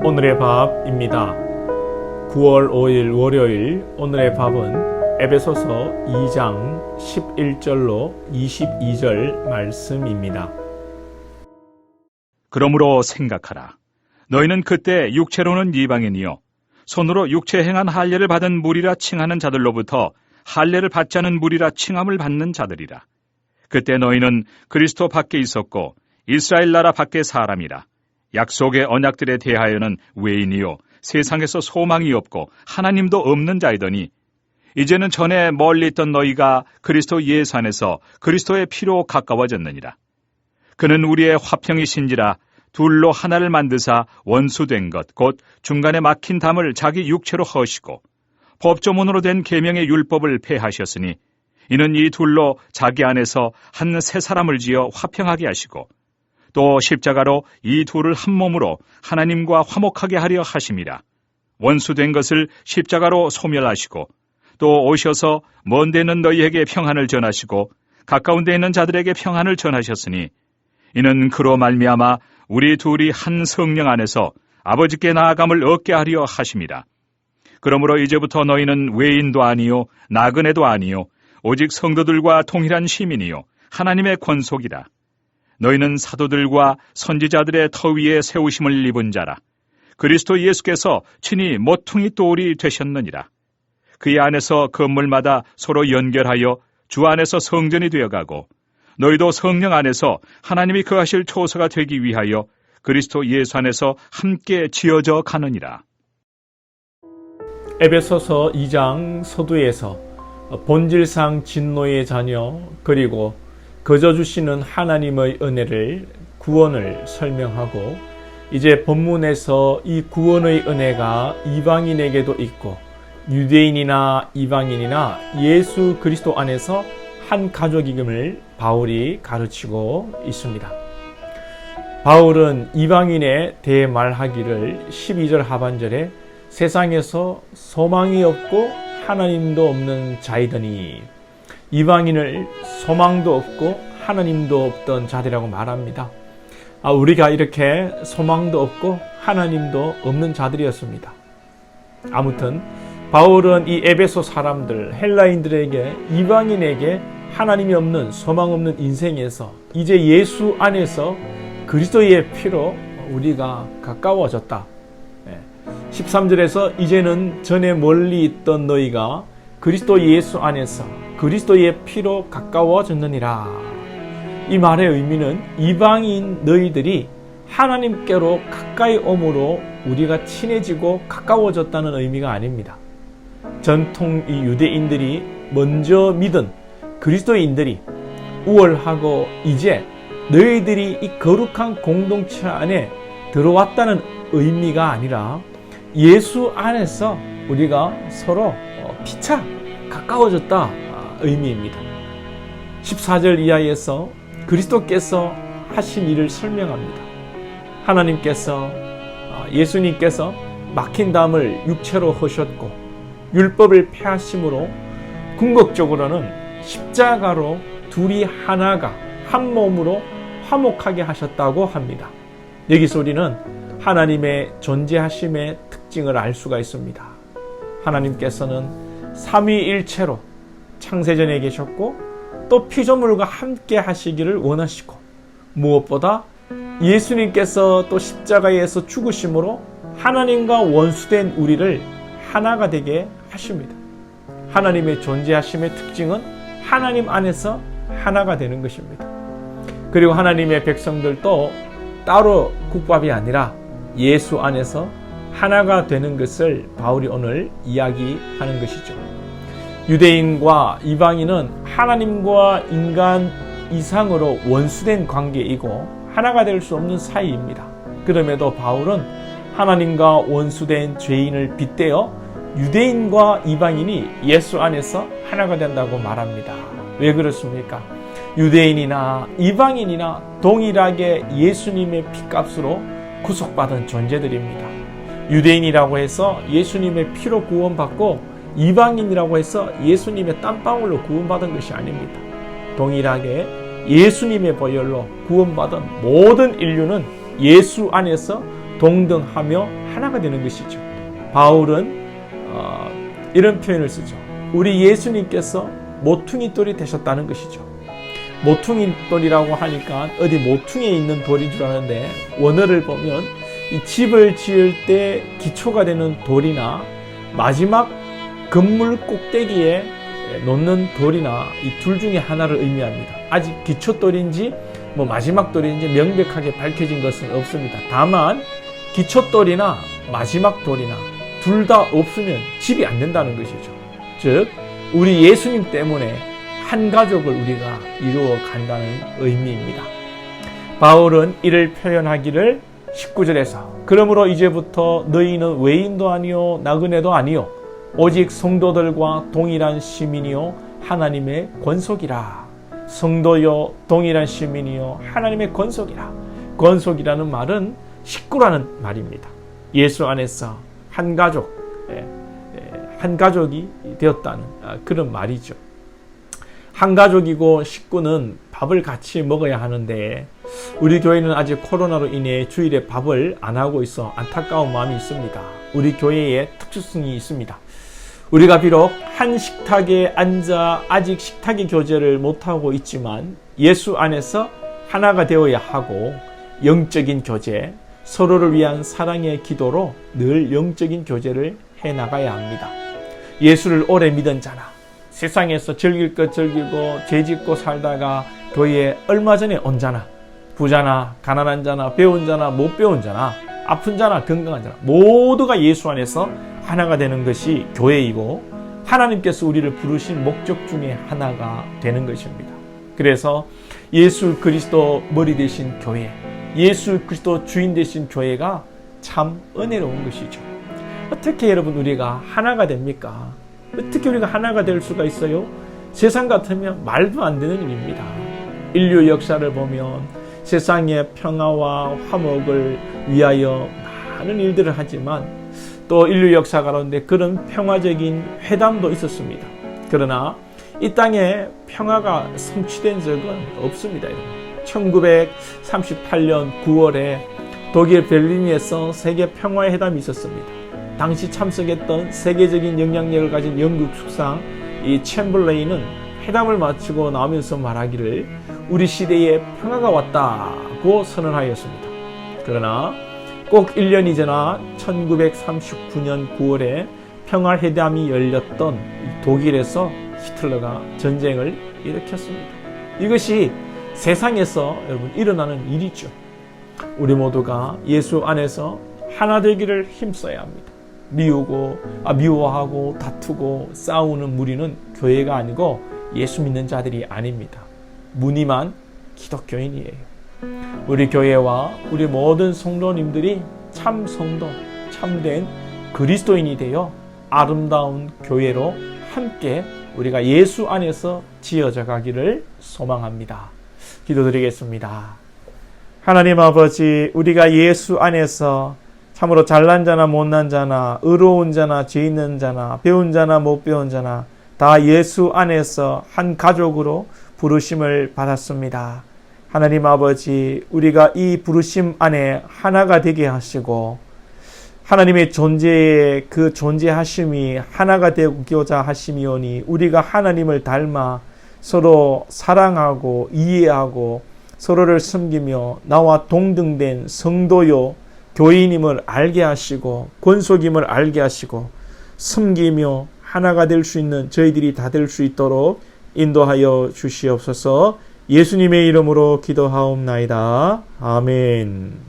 오늘의 밥입니다. 9월 5일 월요일 오늘의 밥은 에베소서 2장 11절로 22절 말씀입니다. 그러므로 생각하라. 너희는 그때 육체로는 이방인이요 손으로 육체 행한 할례를 받은 무리라 칭하는 자들로부터 할례를 받지 않은 무리라 칭함을 받는 자들이라. 그때 너희는 그리스도 밖에 있었고 이스라엘 나라 밖에 사람이라. 약속의 언약들에 대하여는 외인이요 세상에서 소망이 없고 하나님도 없는 자이더니 이제는 전에 멀리 있던 너희가 그리스도 예수 안에서 그리스도의 피로 가까워졌느니라. 그는 우리의 화평이신지라 둘로 하나를 만드사 원수된 것 곧 중간에 막힌 담을 자기 육체로 허시고 법조문으로 된 계명의 율법을 폐하셨으니 이는 이 둘로 자기 안에서 한 새 사람을 지어 화평하게 하시고 또 십자가로 이 둘을 한 몸으로 하나님과 화목하게 하려 하심이라. 원수된 것을 십자가로 소멸하시고 또 오셔서 먼 데 있는 너희에게 평안을 전하시고 가까운 데 있는 자들에게 평안을 전하셨으니 이는 그로 말미암아 우리 둘이 한 성령 안에서 아버지께 나아감을 얻게 하려 하심이라. 그러므로 이제부터 너희는 외인도 아니요 나그네도 아니요 오직 성도들과 동일한 시민이요 하나님의 권속이라. 너희는 사도들과 선지자들의 터 위에 세우심을 입은 자라. 그리스도 예수께서 친히 모퉁이 돌이 되셨느니라. 그의 안에서 건물마다 서로 연결하여 주 안에서 성전이 되어가고 너희도 성령 안에서 하나님이 거하실 초소가 되기 위하여 그리스도 예수 안에서 함께 지어져 가느니라. 에베소서 2장 서두에서 본질상 진노의 자녀 그리고 거저 주시는 하나님의 은혜를 구원을 설명하고 이제 본문에서 이 구원의 은혜가 이방인에게도 있고 유대인이나 이방인이나 예수 그리스도 안에서 한 가족임을 바울이 가르치고 있습니다. 바울은 이방인에 대해 말하기를 12절 하반절에 세상에서 소망이 없고 하나님도 없는 자이더니 이방인을 소망도 없고 하나님도 없던 자들이라고 말합니다. 우리가 이렇게 소망도 없고 하나님도 없는 자들이었습니다. 아무튼 바울은 이 에베소 사람들 헬라인들에게 이방인에게 하나님이 없는 소망 없는 인생에서 이제 예수 안에서 그리스도의 피로 우리가 가까워졌다. 13절에서 이제는 전에 멀리 있던 너희가 그리스도 예수 안에서 그리스도의 피로 가까워졌느니라. 이 말의 의미는 이방인 너희들이 하나님께로 가까이 오므로 우리가 친해지고 가까워졌다는 의미가 아닙니다. 전통 이 유대인들이 먼저 믿은 그리스도인들이 우월하고 이제 너희들이 이 거룩한 공동체 안에 들어왔다는 의미가 아니라 예수 안에서 우리가 서로 피차 가까워졌다 의미입니다. 14절 이하에서 그리스도께서 하신 일을 설명합니다. 하나님께서 예수님께서 막힌 담을 육체로 하셨고 율법을 폐하심으로 궁극적으로는 십자가로 둘이 하나가 한 몸으로 화목하게 하셨다고 합니다. 여기서 우리는 하나님의 존재하심의 특징을 알 수가 있습니다. 하나님께서는 삼위일체로 창세전에 계셨고 또 피조물과 함께 하시기를 원하시고 무엇보다 예수님께서 또 십자가에서 죽으심으로 하나님과 원수된 우리를 하나가 되게 하십니다. 하나님의 존재하심의 특징은 하나님 안에서 하나가 되는 것입니다. 그리고 하나님의 백성들도 따로 국밥이 아니라 예수 안에서 하나가 되는 것을 바울이 오늘 이야기하는 것이죠. 유대인과 이방인은 하나님과 인간 이상으로 원수된 관계이고 하나가 될 수 없는 사이입니다. 그럼에도 바울은 하나님과 원수된 죄인을 빗대어 유대인과 이방인이 예수 안에서 하나가 된다고 말합니다. 왜 그렇습니까? 유대인이나 이방인이나 동일하게 예수님의 피값으로 구속받은 존재들입니다. 유대인이라고 해서 예수님의 피로 구원받고 이방인이라고 해서 예수님의 땀방울로 구원받은 것이 아닙니다. 동일하게 예수님의 보혈로 구원받은 모든 인류는 예수 안에서 동등하며 하나가 되는 것이죠. 바울은 이런 표현을 쓰죠. 우리 예수님께서 모퉁이 돌이 되셨다는 것이죠. 모퉁이 돌이라고 하니까 어디 모퉁이에 있는 돌인 줄 아는데, 원어를 보면 이 집을 지을 때 기초가 되는 돌이나 마지막 건물 꼭대기에 놓는 돌이나 이 둘 중에 하나를 의미합니다. 아직 기초 돌인지 마지막 돌인지 명백하게 밝혀진 것은 없습니다. 다만 기초 돌이나 마지막 돌이나 둘 다 없으면 집이 안 된다는 것이죠. 즉 우리 예수님 때문에 한 가족을 우리가 이루어 간다는 의미입니다. 바울은 이를 표현하기를 19절에서 그러므로 이제부터 너희는 외인도 아니요 나그네도 아니요 오직 성도들과 동일한 시민이요 하나님의 권속이라. 성도요 동일한 시민이요 하나님의 권속이라. 권속이라는 말은 식구라는 말입니다. 예수 안에서 한 가족이 되었다는 그런 말이죠. 한 가족이고 식구는 밥을 같이 먹어야 하는데 우리 교회는 아직 코로나로 인해 주일에 밥을 안 하고 있어 안타까운 마음이 있습니다. 우리 교회의 특수성이 있습니다. 우리가 비록 한 식탁에 앉아 아직 식탁의 교제를 못하고 있지만 예수 안에서 하나가 되어야 하고 영적인 교제, 서로를 위한 사랑의 기도로 늘 영적인 교제를 해나가야 합니다. 예수를 오래 믿은 자나 세상에서 즐길 것 즐기고 죄짓고 살다가 교회에 얼마 전에 온 자나 부자나 가난한 자나 배운 자나 못 배운 자나 아픈 자나 건강한 자나 모두가 예수 안에서 하나가 되는 것이 교회이고 하나님께서 우리를 부르신 목적 중에 하나가 되는 것입니다. 그래서 예수 그리스도 머리 되신 교회, 예수 그리스도 주인 되신 교회가 참 은혜로운 것이죠. 어떻게 여러분 우리가 하나가 됩니까? 어떻게 우리가 하나가 될 수가 있어요? 세상 같으면 말도 안 되는 일입니다. 인류 역사를 보면 세상의 평화와 화목을 위하여 많은 일들을 하지만 또 인류 역사 가운데 그런 평화적인 회담도 있었습니다. 그러나 이 땅에 평화가 성취된 적은 없습니다. 1938년 9월에 독일 베를린에서 세계 평화의 회담이 있었습니다. 당시 참석했던 세계적인 영향력을 가진 영국 수상 이 챔벌레인은 회담을 마치고 나오면서 말하기를 우리 시대에 평화가 왔다고 선언하였습니다. 그러나 꼭 1년이 지나 1939년 9월에 평화회담이 열렸던 독일에서 히틀러가 전쟁을 일으켰습니다. 이것이 세상에서 여러분 일어나는 일이죠. 우리 모두가 예수 안에서 하나 되기를 힘써야 합니다. 미워하고 다투고 싸우는 무리는 교회가 아니고 예수 믿는 자들이 아닙니다. 무늬만 기독교인이에요. 우리 교회와 우리 모든 성도님들이 참 성도, 참된 그리스도인이 되어 아름다운 교회로 함께 우리가 예수 안에서 지어져 가기를 소망합니다. 기도드리겠습니다. 하나님 아버지, 우리가 예수 안에서 참으로 잘난 자나 못난 자나 의로운 자나 죄 있는 자나 배운 자나 못 배운 자나 다 예수 안에서 한 가족으로 부르심을 받았습니다. 하나님 아버지, 우리가 이 부르심 안에 하나가 되게 하시고 하나님의 존재에 그 존재하심이 하나가 되고자 하심이오니 우리가 하나님을 닮아 서로 사랑하고 이해하고 서로를 섬기며 나와 동등된 성도요 교인임을 알게 하시고 권속임을 알게 하시고 섬기며 하나가 될 수 있는 저희들이 다 될 수 있도록 인도하여 주시옵소서. 예수님의 이름으로 기도하옵나이다. 아멘.